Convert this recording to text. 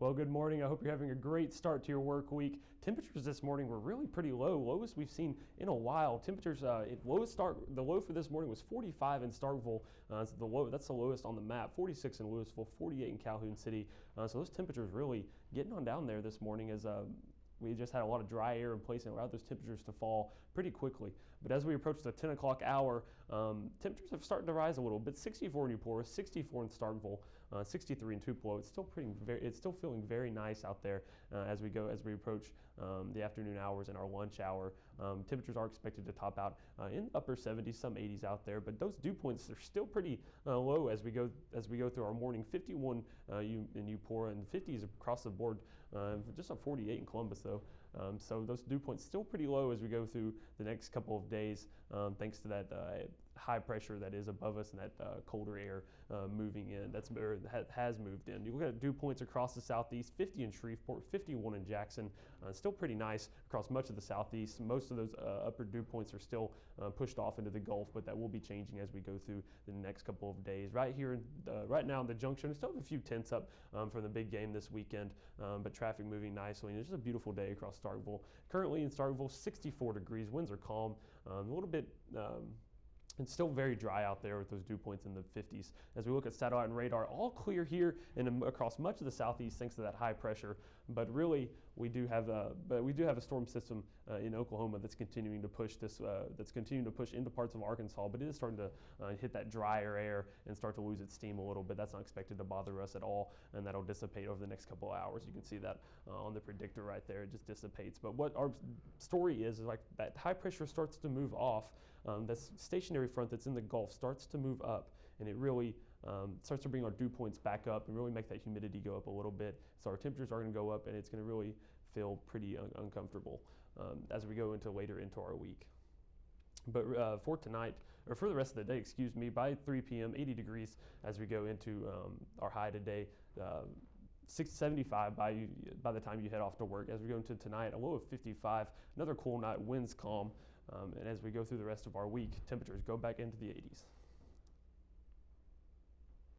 Well, good morning. I hope you're having a great start to your work week. Temperatures this morning were really pretty low, lowest we've seen in a while. Temperatures, the low for this morning was 45 in Starkville. That's the lowest on the map. 46 in Louisville, 48 in Calhoun City. So those temperatures really getting on down there this morning as we just had a lot of dry air in place and allowed those temperatures to fall pretty quickly. But as we approach the 10 o'clock hour, temperatures have started to rise a little bit. 64 in Eupora, 64 in Starkville, 63 in Tupelo. It's still feeling very nice out there as we approach the afternoon hours and our lunch hour. Temperatures are expected to top out in upper 70s, some 80s out there. But those dew points are still pretty low as we go through our morning. 51 in Eupora and 50s across the board. Just a 48 in Columbus. So those dew points still pretty low as we go through the next couple of days, thanks to that high pressure that is above us and that colder air moving in. Has moved in. You look at dew points across the southeast: 50 in Shreveport, 51 in Jackson. Still pretty nice across much of the southeast. Most of those upper dew points are still pushed off into the Gulf, but that will be changing as we go through the next couple of days. Right now in the junction, we still have a few tenths up from the big game this weekend, but traffic moving nicely. And it's just a beautiful day across Starkville. Currently in Starkville, 64 degrees. Winds are calm, a little bit. It's still very dry out there with those dew points in the 50s. As we look at satellite and radar, all clear here and across much of the southeast thanks to that high pressure. But really, we do have a storm system in Oklahoma that's continuing to push into parts of Arkansas. But it is starting to hit that drier air and start to lose its steam a little bit. That's not expected to bother us at all, and that'll dissipate over the next couple of hours. You can see that on the predictor right there. It just dissipates. But what our story is like that high pressure starts to move off. That's stationary front that's in the Gulf starts to move up, and it really starts to bring our dew points back up and really make that humidity go up a little bit. So our temperatures are going to go up, and it's going to really feel pretty uncomfortable as we go later into our week. But for tonight, or for the rest of the day, by 3 p.m., 80 degrees as we go into our high today. 75 by the time you head off to work. As we go into tonight, a low of 55, another cool night, winds calm, and as we go through the rest of our week, temperatures go back into the 80s.